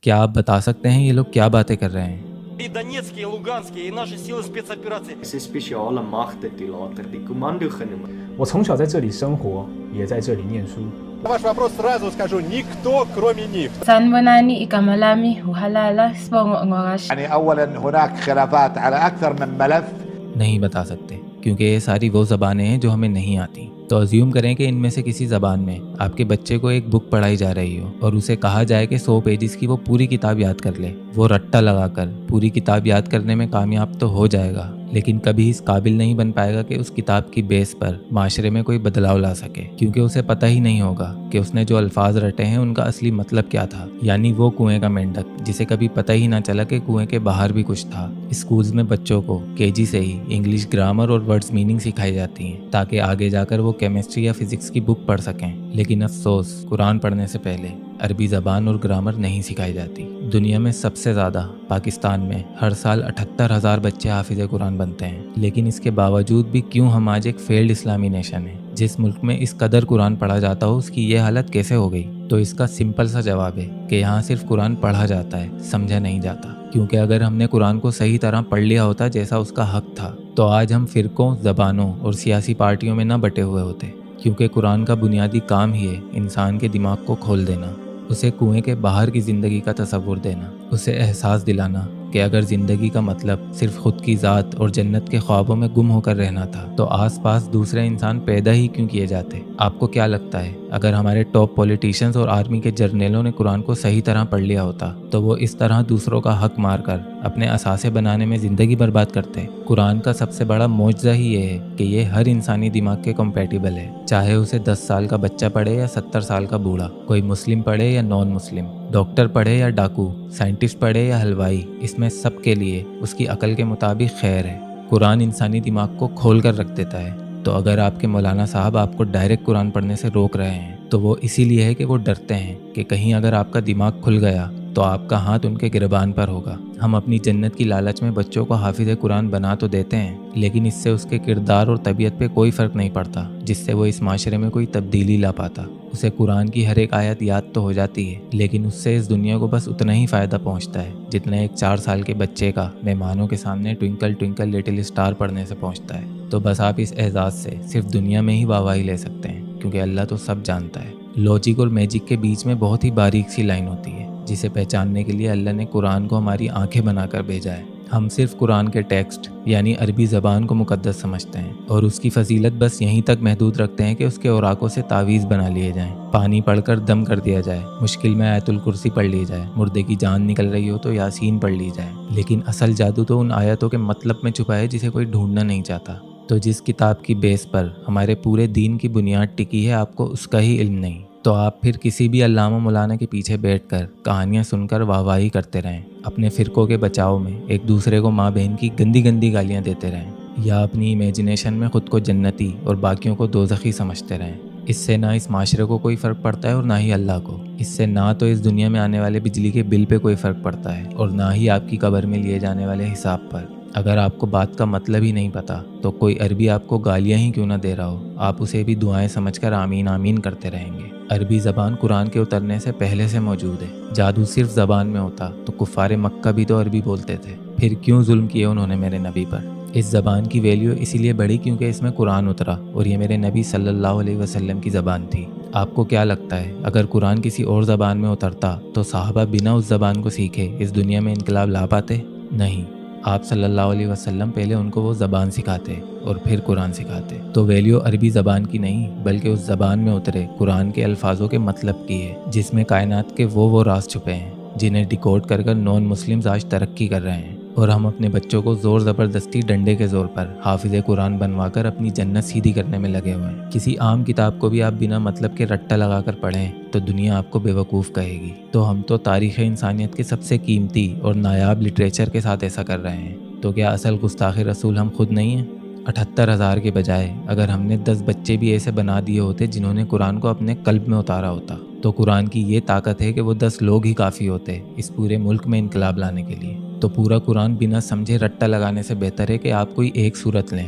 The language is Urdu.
کیا آپ بتا سکتے ہیں یہ لوگ کیا باتیں کر رہے ہیں؟ И Донецкие, и Луганские, и наши силы спецоперации. Es ist speciale Machten, die later die Kommandochen. 我从小在这里生活，也在这里念书。 Ваш вопрос сразу скажу, никто кроме них. Sanbonani ikamalami huhalala spongo ngorash. يعني أولا هناك خلافات على أكثر من ملف. نہیں بتا سکتے کیونکہ یہ ساری وہ زبانیں ہیں جو ہمیں نہیں آتی۔ تو ازیوم کریں کہ ان میں سے کسی زبان میں آپ کے بچے کو ایک بک پڑھائی جا رہی ہو اور اسے کہا جائے کہ 100 پیجز کی وہ پوری کتاب یاد کر لے۔ وہ رٹا لگا کر پوری کتاب یاد کرنے میں کامیاب تو ہو جائے گا، لیکن کبھی اس قابل نہیں بن پائے گا کہ اس کتاب کی بیس پر معاشرے میں کوئی بدلاؤ لا سکے، کیونکہ اسے پتہ ہی نہیں ہوگا کہ اس نے جو الفاظ رٹے ہیں ان کا اصلی مطلب کیا تھا، یعنی وہ کنویں کا مینڈک جسے کبھی پتہ ہی نہ چلا کہ کنویں کے باہر بھی کچھ تھا۔ اسکولز میں بچوں کو KG سے ہی انگلش گرامر اور ورڈز میننگ سکھائی جاتی ہیں تاکہ آگے جا کر وہ کیمسٹری یا فزکس کی بک پڑھ سکیں، لیکن افسوس قرآن پڑھنے سے پہلے عربی زبان اور گرامر نہیں سکھائی جاتی۔ دنیا میں سب سے زیادہ پاکستان میں ہر سال 78,000 بچے حافظ قرآن بنتے ہیں، لیکن اس کے باوجود بھی کیوں ہم آج ایک فیلڈ اسلامی نیشن ہیں؟ جس ملک میں اس قدر قرآن پڑھا جاتا ہو اس کی یہ حالت کیسے ہو گئی؟ تو اس کا سمپل سا جواب ہے کہ یہاں صرف قرآن پڑھا جاتا ہے، سمجھا نہیں جاتا۔ کیونکہ اگر ہم نے قرآن کو صحیح طرح پڑھ لیا ہوتا جیسا اس کا حق تھا تو آج ہم فرقوں، زبانوں اور سیاسی پارٹیوں میں نہ بٹے ہوئے ہوتے، کیونکہ قرآن کا بنیادی کام ہی ہے انسان کے دماغ کو کھول دینا، اسے کنویں کے باہر کی زندگی کا تصور دینا، اسے احساس دلانا کہ اگر زندگی کا مطلب صرف خود کی ذات اور جنت کے خوابوں میں گم ہو کر رہنا تھا تو آس پاس دوسرے انسان پیدا ہی کیوں کیے جاتے؟ آپ کو کیا لگتا ہے اگر ہمارے ٹاپ پولیٹیشنز اور آرمی کے جرنیلوں نے قرآن کو صحیح طرح پڑھ لیا ہوتا تو وہ اس طرح دوسروں کا حق مار کر اپنے اثاثے بنانے میں زندگی برباد کرتے؟ قرآن کا سب سے بڑا معجزہ ہی یہ ہے کہ یہ ہر انسانی دماغ کے کمپیٹیبل ہے، چاہے اسے 10 سال کا بچہ پڑھے یا 70 سال کا بوڑھا، کوئی مسلم پڑھے یا نان مسلم، ڈاکٹر پڑھے یا ڈاکو، سائنٹسٹ پڑھے یا حلوائی، اس میں سب کے لیے اس کی عقل کے مطابق خیر ہے۔ قرآن انسانی دماغ کو کھول کر رکھ دیتا ہے۔ تو اگر آپ کے مولانا صاحب آپ کو ڈائریکٹ قرآن پڑھنے سے روک رہے ہیں تو وہ اسی لیے ہے کہ وہ ڈرتے ہیں کہ کہیں اگر آپ کا دماغ کھل گیا تو آپ کا ہاتھ ان کے گربان پر ہوگا۔ ہم اپنی جنت کی لالچ میں بچوں کو حافظ قرآن بنا تو دیتے ہیں، لیکن اس سے اس کے کردار اور طبیعت پہ کوئی فرق نہیں پڑتا جس سے وہ اس معاشرے میں کوئی تبدیلی لا پاتا۔ اسے قرآن کی ہر ایک آیت یاد تو ہو جاتی ہے، لیکن اس سے اس دنیا کو بس اتنا ہی فائدہ پہنچتا ہے جتنا ایک 4 سال کے بچے کا مہمانوں کے سامنے ٹوئنکل ٹوئنکل لٹل اسٹار پڑھنے سے پہنچتا ہے۔ تو بس آپ اس اعزاز سے صرف دنیا میں ہی واہواہی لے سکتے ہیں، کیونکہ اللہ تو سب جانتا ہے۔ لاجک اور میجک کے بیچ میں بہت ہی باریک سی لائن ہوتی ہے جسے پہچاننے کے لیے اللہ نے قرآن کو ہماری آنکھیں بنا کر بھیجا ہے۔ ہم صرف قرآن کے ٹیکسٹ یعنی عربی زبان کو مقدس سمجھتے ہیں اور اس کی فضیلت بس یہیں تک محدود رکھتے ہیں کہ اس کے اوراقوں سے تعویذ بنا لیے جائیں، پانی پڑھ کر دم کر دیا جائے، مشکل میں آیت الکرسی پڑھ لی جائے، مردے کی جان نکل رہی ہو تو یاسین پڑھ لی جائے، لیکن اصل جادو تو ان آیتوں کے مطلب میں چھپا ہے جسے کوئی ڈھونڈنا نہیں چاہتا۔ تو جس کتاب کی بیس پر ہمارے پورے دین کی بنیاد ٹکی ہے آپ کو اس کا ہی علم نہیں، تو آپ پھر کسی بھی علامہ مولانا کے پیچھے بیٹھ کر کہانیاں سن کر واہواہی کرتے رہیں، اپنے فرقوں کے بچاؤ میں ایک دوسرے کو ماں بہن کی گندی گندی گالیاں دیتے رہیں، یا اپنی امیجنیشن میں خود کو جنتی اور باقیوں کو دوزخی سمجھتے رہیں۔ اس سے نہ اس معاشرے کو کوئی فرق پڑتا ہے اور نہ ہی اللہ کو۔ اس سے نہ تو اس دنیا میں آنے والے بجلی کے بل پہ کوئی فرق پڑتا ہے اور نہ ہی آپ کی قبر میں لیے جانے والے حساب پر۔ اگر آپ کو بات کا مطلب ہی نہیں پتا تو کوئی عربی آپ کو گالیاں ہی کیوں نہ دے رہا ہو، آپ اسے بھی دعائیں سمجھ کر آمین آمین کرتے رہیں گے۔ عربی زبان قرآن کے اترنے سے پہلے سے موجود ہے۔ جادو صرف زبان میں ہوتا تو کفار مکہ بھی تو عربی بولتے تھے، پھر کیوں ظلم کیے انہوں نے میرے نبی پر؟ اس زبان کی ویلیو اسی لیے بڑھی کیونکہ اس میں قرآن اترا اور یہ میرے نبی صلی اللہ علیہ وسلم کی زبان تھی۔ آپ کو کیا لگتا ہے اگر قرآن کسی اور زبان میں اترتا تو صحابہ بنا اس زبان کو سیکھے اس دنیا میں انقلاب لا پاتے؟ نہیں، آپ صلی اللہ علیہ وسلم پہلے ان کو وہ زبان سکھاتے اور پھر قرآن سکھاتے۔ تو ویلیو عربی زبان کی نہیں بلکہ اس زبان میں اترے قرآن کے الفاظوں کے مطلب کی ہے، جس میں کائنات کے وہ راز چھپے ہیں جنہیں ڈیکوڈ کر کر نان مسلمز آج ترقی کر رہے ہیں، اور ہم اپنے بچوں کو زور زبردستی ڈنڈے کے زور پر حافظ قرآن بنوا کر اپنی جنت سیدھی کرنے میں لگے ہوئے ہیں۔ کسی عام کتاب کو بھی آپ بنا مطلب کے رٹا لگا کر پڑھیں تو دنیا آپ کو بے وقوف کہے گی۔ تو ہم تو تاریخ انسانیت کے سب سے قیمتی اور نایاب لٹریچر کے ساتھ ایسا کر رہے ہیں، تو کیا اصل گستاخ رسول ہم خود نہیں ہیں؟ 78,000 کے بجائے اگر ہم نے 10 بچے بھی ایسے بنا دیے ہوتے جنہوں نے قرآن کو اپنے قلب میں اتارا ہوتا تو قرآن کی یہ طاقت ہے کہ وہ 10 لوگ ہی کافی ہوتے اس پورے ملک میں انقلاب لانے کے لیے۔ تو پورا قرآن بنا سمجھے رٹا لگانے سے بہتر ہے کہ آپ کوئی ایک صورت لیں،